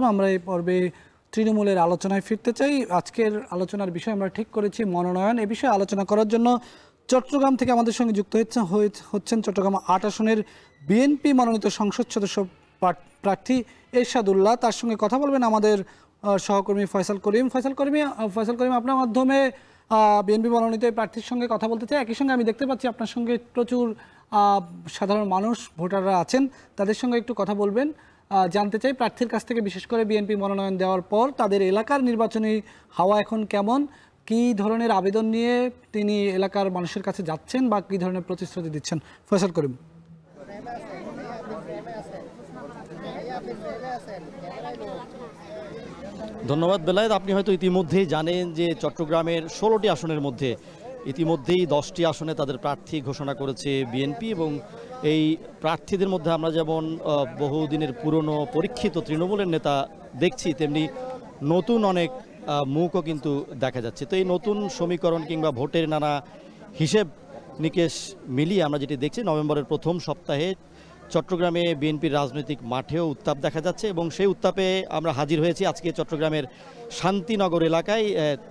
আমরা এই পর্বে তৃণমূলের আলোচনায় ফিরতে চাই। আজকের আলোচনার বিষয় আমরা ঠিক করেছি মনোনয়ন। এ বিষয়ে আলোচনা করার জন্য চট্টগ্রাম থেকে আমাদের সঙ্গে যুক্ত হচ্ছেন চট্টগ্রাম ৮ আসনের বিএনপি মনোনীত সংসদ সদস্য প্রার্থী এরশাদুল্লাহ। তার সঙ্গে কথা বলবেন আমাদের সহকর্মী ফয়সাল করিম। ফয়সাল করিম, আপনার মাধ্যমে বিএনপি মনোনীত প্রার্থীর সঙ্গে কথা বলতে চাই। একই সঙ্গে আমি দেখতে পাচ্ছি আপনার সঙ্গে প্রচুর সাধারণ মানুষ, ভোটাররা আছেন, তাদের সঙ্গে একটু কথা বলবেন। জানতে চাই প্রার্থীর কাছ থেকে, বিশেষ করে বিএনপি মনোনয়ন দেওয়ার পর তাদের এলাকার নির্বাচনী হাওয়া এখন কেমন, কী ধরনের আবেদন নিয়ে তিনি এলাকার মানুষের কাছে যাচ্ছেন বা কী ধরনের প্রতিশ্রুতি দিচ্ছেন। ফয়সাল করিম। ধন্যবাদ বেলায়েত। আপনি হয়তো ইতিমধ্যেই জানেন যে চট্টগ্রামের 16টি আসনের মধ্যে ইতিমধ্যেই 10টি আসনে তাদের প্রার্থী ঘোষণা করেছে বিএনপি, এবং এই প্রার্থীদের মধ্যে আমরা যেমন বহুদিনের পুরনো পরীক্ষিত তৃণমূলের নেতা দেখছি, তেমনি নতুন অনেক মুখও কিন্তু দেখা যাচ্ছে। তো এই নতুন সমীকরণ কিংবা ভোটের নানা হিসেব নিকেশ মিলিয়ে আমরা যেটি দেখছি, নভেম্বরের প্রথম সপ্তাহে চট্টগ্রামে বিএনপির রাজনৈতিক মাঠেও উত্তাপ দেখা যাচ্ছে, এবং সেই উত্তাপে আমরা হাজির হয়েছি আজকে চট্টগ্রামের শান্তিনগর এলাকায়।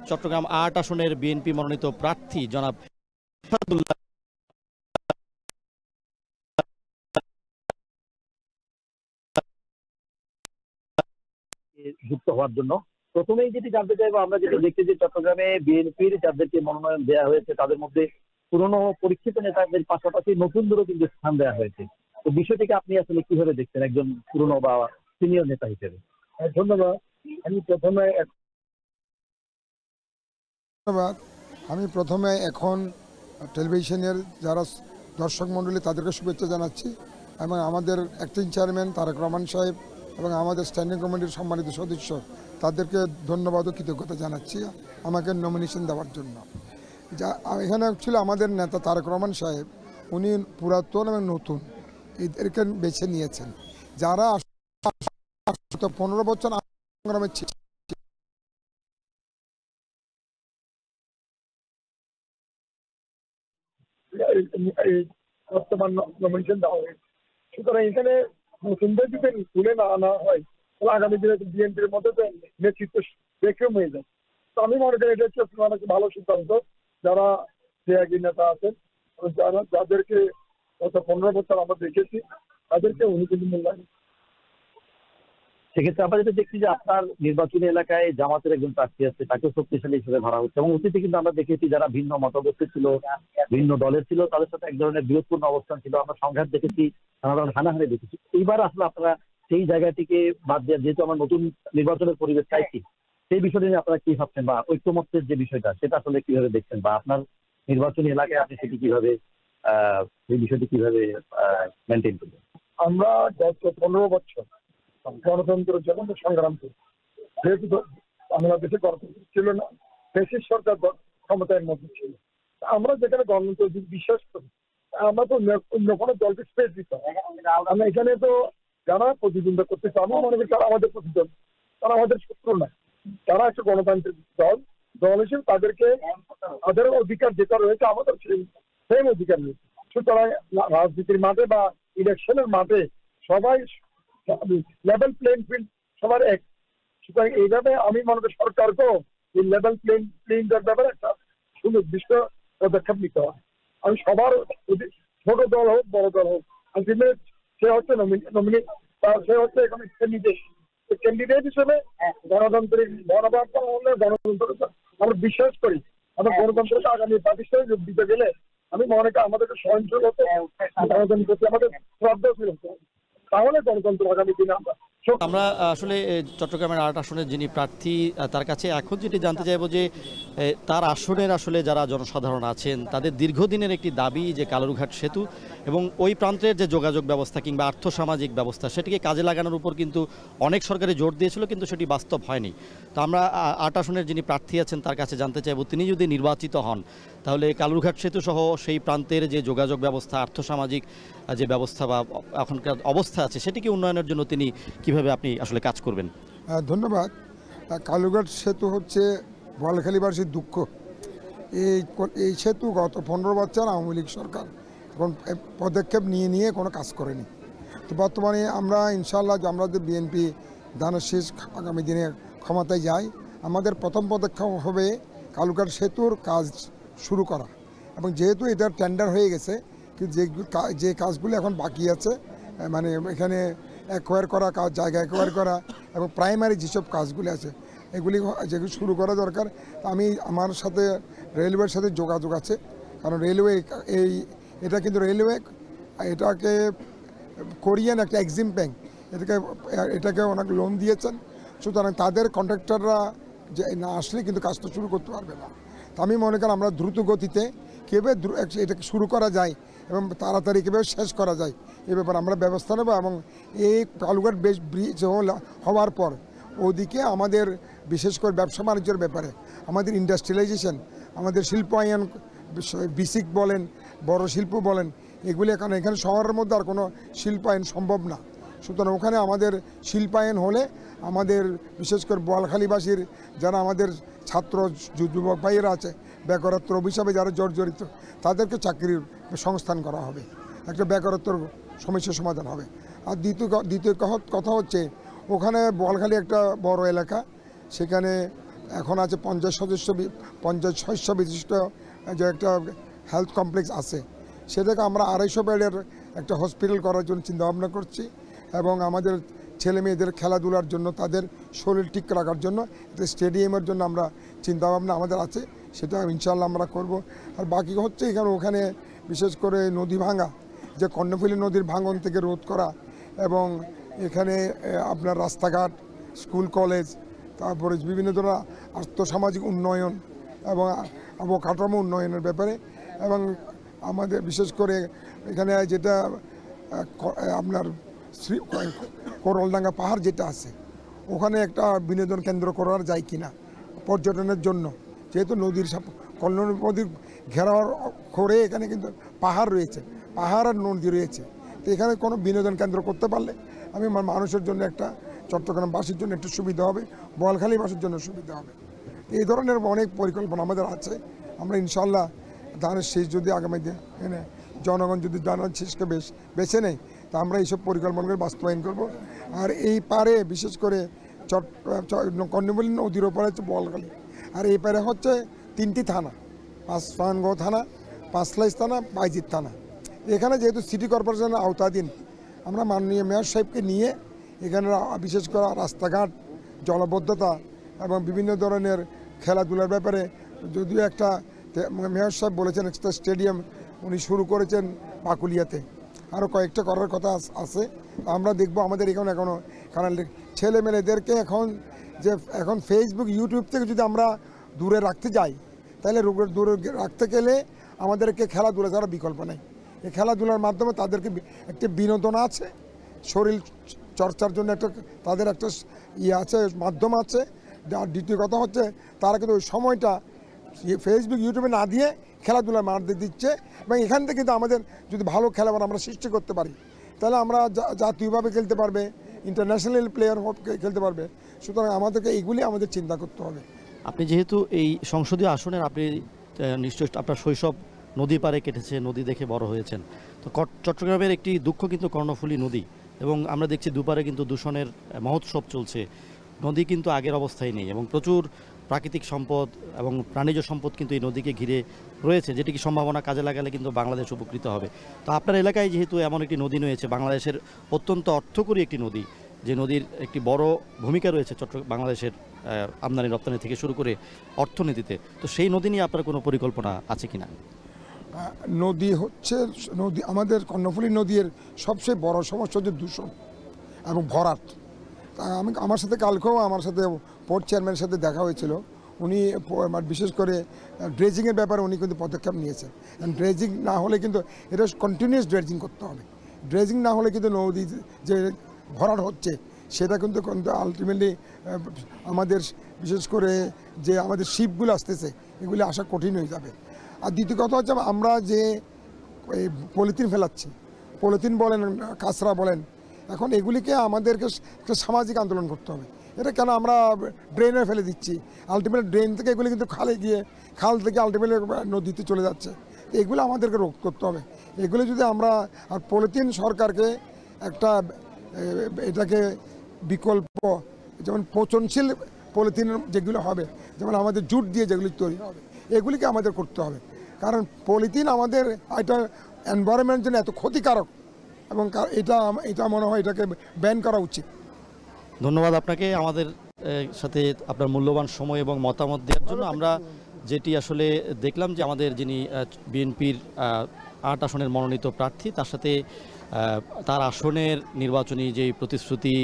চট্টগ্রাম ৮ আসনের বিএনপি মনোনীত প্রার্থী জনাব এরশাদুল্লাহ যুক্ত হওয়ার জন্য প্রথমেই যেটি জানতে চাইবো, আমরা যেটি দেখছি যে চট্টগ্রামে বিএনপির যাদেরকে মনোনয়ন দেওয়া হয়েছে তাদের মধ্যে পুরনো পরীক্ষিত নেতাদের পাশাপাশি নতুনদেরও কিন্তু স্থান দেওয়া হয়েছে। তো বিষয়টিকে আপনি আসলে কিভাবে দেখছেন একজন পুরনো বা সিনিয়র নেতা হিসেবে? ধন্যবাদ। আমি প্রথমে এখন টেলিভিশনের যারা দর্শক মণ্ডলী তাদেরকে শুভেচ্ছা জানাচ্ছি, এবং আমাদের অ্যাক্টিং চেয়ারম্যান তারেক রহমান সাহেব এবং আমাদের স্ট্যান্ডিং কমিটির সম্মানিত সদস্য তাদেরকে ধন্যবাদ ও কৃতজ্ঞতা জানাচ্ছি আমাকে নমিনেশন দেওয়ার জন্য। যা এখানে ছিল আমাদের নেতা তারেক রহমান সাহেব, উনি পুরাতন এবং নতুন এদেরকে বেছে নিয়েছেন, যারা 15 বছর সংগ্রামে ছিল। বর্তমান নমিনেশন দেওয়া হয়েছে, সুতরাং এখানে নতুনদের যদি তুলে না আনা হয় তাহলে আগামী দিনে বিএনপির মধ্যে তো নেতৃত্ব বেকম হয়ে যায়। তো আমি মনে করি এটা হচ্ছে অনেক ভালো সিদ্ধান্ত। যারা ত্যাগী নেতা আছেন, যাদেরকে গত 15 বছর আমরা দেখেছি, তাদেরকে উনি কিন্তু মূল্যায়ন। সেক্ষেত্রে আমরা যেটা দেখছি যে আপনার নির্বাচনী এলাকায় জামাতের একজন প্রার্থী আছে, তাকেও শক্তিশালী হিসেবে ধরা হচ্ছে, এবং অতীতে কিন্তু আমরা দেখেছি যারা ভিন্ন মতবর্তী ছিল, ভিন্ন দলের ছিল, তাদের সাথে এক ধরনের বিরোধপূর্ণ অবস্থান ছিল, আমরা সংঘাত দেখেছি, নানা ধরনের হানাহানি দেখেছি। এইবার আসলে আপনারা সেই জায়গাটিকে বাদ দিয়ে, যেহেতু আমরা নতুন নির্বাচনের পরিবেশ চাইছি, সেই বিষয়টি নিয়ে আপনারা কি ভাবছেন, বা ঐক্যমত্যের যে বিষয়টা সেটা আসলে কিভাবে দেখছেন, বা আপনার নির্বাচনী এলাকায় আপনি সেটি কিভাবে সেই বিষয়টি কিভাবে মেনটেন করবেন? আমরা গত 15 বছর গণতন্ত্রের জন্য সংগ্রাম করি। যেহেতু বাংলাদেশে গণতন্ত্র ছিল না, দেশের সরকার ক্ষমতার মধ্যে ছিল, আমরা যেখানে গণতন্ত্র বিশ্বাস করি, আমরা তো অন্য কোনো দলকে স্পেস দিতাম। আমরা এখানে তো যারা প্রতিদ্বন্দ্বিতা করতেছে, আমি মনে করি তারা আমাদের প্রতিদ্বন্দ্বী, তারা আমাদের শত্রু না। তারা একটা গণতান্ত্রিক দল হিসেবে তাদেরকে তাদের অধিকার যেটা রয়েছে আমাদের সেম অধিকার রয়েছে। সুতরাং রাজনীতির মাঠে বা ইলেকশনের মাঠে সবাই লেভেল প্লেইং ফিল্ড সবার এক। সুতরাং এইভাবে আমি মনে করি সরকারকেও এই লেভেল প্লেইংটার ব্যাপারে একটা সুনির্দিষ্ট পদক্ষেপ নিতে হয়। আমি সবার, ছোট দল হোক বড় দল হোক, আলটিমেট সে হচ্ছে নমিনেট, সে হচ্ছে এখানে ক্যান্ডিডেট হিসেবে গণতান্ত্রিক গণবার্তা হলে গণতন্ত্র আমরা বিশ্বাস করি। আমরা গণতন্ত্রকে আগামী প্রতিষ্ঠায় যোগ দিতে গেলে আমি মনে করি আমাদেরকে সহনশীল হতে, গণতন্ত্রের প্রতি আমাদের শ্রদ্ধাশীল হতে হবে, তাহলে গণতন্ত্র আগামী দিনে আমরা আসলে চট্টগ্রামের ৮ আসনের যিনি প্রার্থী তার কাছে এখন যেটি জানতে চাইব যে তার আসনের আসলে যারা জনসাধারণ আছেন তাদের দীর্ঘদিনের একটি দাবি যে কালুরঘাট সেতু এবং ওই প্রান্তের যে যোগাযোগ ব্যবস্থা কিংবা আর্থসামাজিক ব্যবস্থা সেটিকে কাজে লাগানোর উপর কিন্তু অনেক সরকারি জোর দিয়েছিল, কিন্তু সেটি বাস্তব হয়নি। তো আমরা ৮ আসনের যিনি প্রার্থী আছেন তার কাছে জানতে চাইব, তিনি যদি নির্বাচিত হন তাহলে কালুরঘাট সেতু সহ সেই প্রান্তের যে যোগাযোগ ব্যবস্থা, আর্থসামাজিক যে ব্যবস্থা বা এখনকার অবস্থা আছে সেটিকে উন্নয়নের জন্য তিনি কিভাবে আপনি আসলে কাজ করবেন? ধন্যবাদ। কালুরঘাট সেতু হচ্ছে বোয়ালখালীবাসীর দুঃখ। এই সেতু গত 15 বছর আওয়ামী লীগ সরকার এখন পদক্ষেপ নিয়ে কোনো কাজ করেনি। তো বর্তমানে আমরা ইনশাআল্লাহ আমরা যে বিএনপি ধানের শীষ আগামী দিনে ক্ষমতায় যায়, আমাদের প্রথম পদক্ষেপ হবে কালুঘাট সেতুর কাজ শুরু করা। এবং যেহেতু এটা টেন্ডার হয়ে গেছে, কিন্তু যে কাজগুলো এখন বাকি আছে, মানে এখানে অ্যাকোয়ার করা কাজ, জায়গা অ্যাকোয়ার করা এবং প্রাইমারি যেসব কাজগুলি আছে এগুলি যেগুলো শুরু করা দরকার। আমি আমার সাথে রেলওয়ের সাথে যোগাযোগ আছে, কারণ রেলওয়ে এটা কিন্তু রেলওয়ে এটাকে কোরিয়ান একটা এক্সিম ব্যাংক এটাকে অনেক লোন দিয়েছেন, সুতরাং তাদের কন্ট্রাক্টররা যে না আসলে কিন্তু কাজটা শুরু করতে পারবে না। তো আমি মনে করি আমরা দ্রুত গতিতে কীভাবে এটাকে শুরু করা যায় এবং তাড়াতাড়ি কীভাবে শেষ করা যায় এ ব্যাপারে আমরা ব্যবস্থা নেব। এবং এই কালুঘাট ব্রিজ হওয়ার পর ওদিকে আমাদের বিশেষ করে ব্যবসা বাণিজ্যের ব্যাপারে আমাদের ইন্ডাস্ট্রিয়ালাইজেশন, আমাদের শিল্পায়ন, বিসিক বলেন, বড় শিল্প বলেন, এগুলি এখানে শহরের মধ্যে আর কোনো শিল্পায়ন সম্ভব না। সুতরাং ওখানে আমাদের শিল্পায়ন হলে আমাদের বিশেষ করে বোয়ালখালীবাসীর যারা আমাদের ছাত্র যুবক ভাইয়েরা আছে, বেকারত্ব অভিশাপে যারা জর্জরিত, তাদেরকে চাকরির সংস্থান করা হবে, একটা বেকারত্বর সমস্যার সমাধান হবে। আর দ্বিতীয় কথা হচ্ছে ওখানে বোয়ালখালী একটা বড় এলাকা, সেখানে এখন আছে 50 সদস্য বিশিষ্ট যে একটা হেলথ কমপ্লেক্স আছে, সেটাকে আমরা 250 বেডের একটা হসপিটাল করার জন্য চিন্তাভাবনা করছি। এবং আমাদের ছেলে মেয়েদের খেলাধুলার জন্য, তাদের শরীর ঠিক রাখার জন্য একটা স্টেডিয়ামের জন্য আমরা চিন্তাভাবনা আমাদের আছে, সেটা ইনশাল্লাহ আমরা করব। আর বাকি হচ্ছে ওখানে বিশেষ করে নদী ভাঙা, যে কর্ণফুলী নদীর ভাঙন থেকে রোধ করা, এবং এখানে আপনার রাস্তাঘাট, স্কুল কলেজ, তারপরে বিভিন্ন ধরনের আর্থসামাজিক উন্নয়ন এবং অবকাঠামো উন্নয়নের ব্যাপারে, এবং আমাদের বিশেষ করে এখানে যেটা আপনার করলডাঙ্গা পাহাড় যেটা আছে, ওখানে একটা বিনোদন কেন্দ্র করার যায় কিনা পর্যটনের জন্য, যেহেতু কল্যাণী নদীর ঘেরাও করে এখানে কিন্তু পাহাড় রয়েছে, পাহাড় আর নদী রয়েছে। তো এখানে কোনো বিনোদন কেন্দ্র করতে পারলে আমি মানুষের জন্য একটা, চট্টগ্রামবাসীর জন্য একটু সুবিধা হবে, বোয়ালখালীবাসীর জন্য সুবিধা হবে। এই ধরনের অনেক পরিকল্পনা আমাদের আছে। আমরা ইনশাল্লাহ ধানের শীষ যদি আগামী দিনে জনগণ যদি ধানের শীষকে বেছে নেয়, তা আমরা এইসব পরিকল্পনাগুলো বাস্তবায়ন করব। আর এই পারে বিশেষ করে কর্ণফুলী নদীর ওপরে হচ্ছে বোয়ালখালী, আর এই পারে হচ্ছে 3টি থানা, পাঁচপানগড় থানা, পাঁচলাইশ থানা, বাইজিৎ থানা। এখানে যেহেতু সিটি কর্পোরেশনের আওতাধীন, আমরা মাননীয় মেয়র সাহেবকে নিয়ে এখানে বিশেষ করে রাস্তাঘাট, জলবদ্ধতা এবং বিভিন্ন ধরনের খেলাধুলার ব্যাপারে, যদিও একটা মেয়র সাহেব বলেছেন একটা স্টেডিয়াম উনি শুরু করেছেন পাকুলিয়াতে, আরও কয়েকটা করার কথা আছে। আমরা দেখব আমাদের এখনও কারণ ছেলেমেয়েদেরকে এখন ফেসবুক, ইউটিউব থেকে যদি আমরা দূরে রাখতে যাই, তাহলে দূরে রাখতে গেলে আমাদেরকে খেলাধুলা ছাড়া বিকল্প নেই। এই খেলাধুলার মাধ্যমে তাদেরকে একটা বিনোদন আছে, শরীর চর্চার জন্য তাদের একটা আছে, মাধ্যম আছে। আর দ্বিতীয় কথা হচ্ছে তারা কিন্তু ওই সময়টা ফেসবুক, ইউটিউবে না দিয়ে খেলাধুলার মাধ্যমে দিচ্ছে, এবং এখান থেকে কিন্তু আমাদের যদি ভালো খেলোয়াড় আমরা সৃষ্টি করতে পারি, তাহলে আমরা জাতীয়ভাবে খেলতে পারবে, ইন্টারন্যাশনাল প্লেয়ার খেলতে পারবে। সুতরাং আমাদেরকে এইগুলি আমাদের চিন্তা করতে হবে। আপনি যেহেতু এই সংসদীয় আসনের, আপনি নিশ্চয়ই আপনার শৈশব নদী পাড়ে কেটেছে, নদী দেখে বড় হয়েছেন, তো চট্টগ্রামের একটি দুঃখ কিন্তু কর্ণফুলী নদী, এবং আমরা দেখছি দুপারে কিন্তু দূষণের মহোৎসব চলছে। নদী কিন্তু আগের অবস্থায় নেই, এবং প্রচুর প্রাকৃতিক সম্পদ এবং প্রাণীজ সম্পদ কিন্তু এই নদীকে ঘিরে রয়েছে, যেটি কি সম্ভাবনা কাজে লাগালে কিন্তু বাংলাদেশ উপকৃত হবে। তো আপনার এলাকায় যেহেতু এমন একটি নদী রয়েছে, বাংলাদেশের অত্যন্ত অর্থকরী একটি নদী, যে নদীর একটি বড় ভূমিকা রয়েছে বাংলাদেশের আমদানি রপ্তানি থেকে শুরু করে অর্থনীতিতে, তো সেই নদী নিয়ে আপনার কোনো পরিকল্পনা আছে কিনা? নদী আমাদের কর্ণফুলী নদীর সবচেয়ে বড় সমস্যা হচ্ছে দূষণ এবং ভরাট। আমার সাথে কালকেও আমার সাথে পোর্ট চেয়ারম্যানের সাথে দেখা হয়েছিল, উনি বিশেষ করে ড্রেজিংয়ের ব্যাপারে উনি কিন্তু পদক্ষেপ নিয়েছেন। ড্রেজিং না হলে কিন্তু এটা কন্টিনিউয়াস ড্রেজিং করতে হবে, ড্রেজিং না হলে কিন্তু নদী যে ভরাট হচ্ছে সেটা কিন্তু আলটিমেটলি আমাদের বিশেষ করে যে আমাদের শিপগুলো আসতেছে এগুলি আসা কঠিন হয়ে যাবে। আর দ্বিতীয় কথা হচ্ছে আমরা যে এই পলিথিন ফেলাচ্ছি, পলিথিন বলেন, কাঁচরা বলেন, এখন এগুলিকে আমাদেরকে একটা সামাজিক আন্দোলন করতে হবে। এটা কেন আমরা ড্রেনে ফেলে দিচ্ছি, আলটিমেট ড্রেন থেকে এগুলি কিন্তু খালে গিয়ে, খাল থেকে আলটিমেটলি নদীতে চলে যাচ্ছে। এগুলো আমাদেরকে রোধ করতে হবে। এগুলো যদি আমরা, আর পলিথিন সরকারকে এটাকে বিকল্প, যেমন পচনশীল পলিথিন যেগুলো হবে, যেমন আমাদের জুট দিয়ে যেগুলি তৈরি হবে, এগুলিকে আমাদের করতে হবে। কারণ পলিথিন আমাদের এটা এনভায়রনমেন্টের জন্য এত ক্ষতিকারক, এবং এটা মনে হয় এটাকে ব্যান করা উচিত। ধন্যবাদ আপনাকে আমাদের সাথে আপনার মূল্যবান সময় এবং মতামত দেওয়ার জন্য। আমরা যেটি আসলে দেখলাম যে আমাদের যিনি বিএনপির ৮ আসনের মনোনীত প্রার্থী, তার সাথে তার আসনের নির্বাচনী যেই প্রতিশ্রুতি,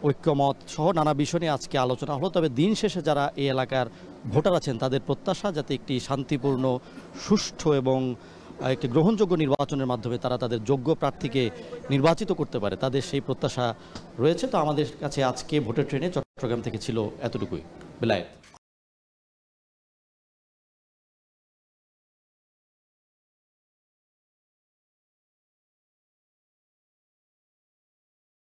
ঐক্যমত সহ নানা বিষয় নিয়ে আজকে আলোচনা হলো। তবে দিন শেষে যারা এই এলাকার ভোটার আছেন তাদের প্রত্যাশা যাতে একটি শান্তিপূর্ণ, সুষ্ঠু এবং একটি গ্রহণযোগ্য নির্বাচনের মাধ্যমে তারা তাদের যোগ্য প্রার্থীকে নির্বাচিত করতে পারে, তাদের সেই প্রত্যাশা রয়েছে। তো আমাদের কাছে আজকে ভোটের ট্রেনে চট্টগ্রাম থেকে ছিল এতটুকুই। বেলায়েত।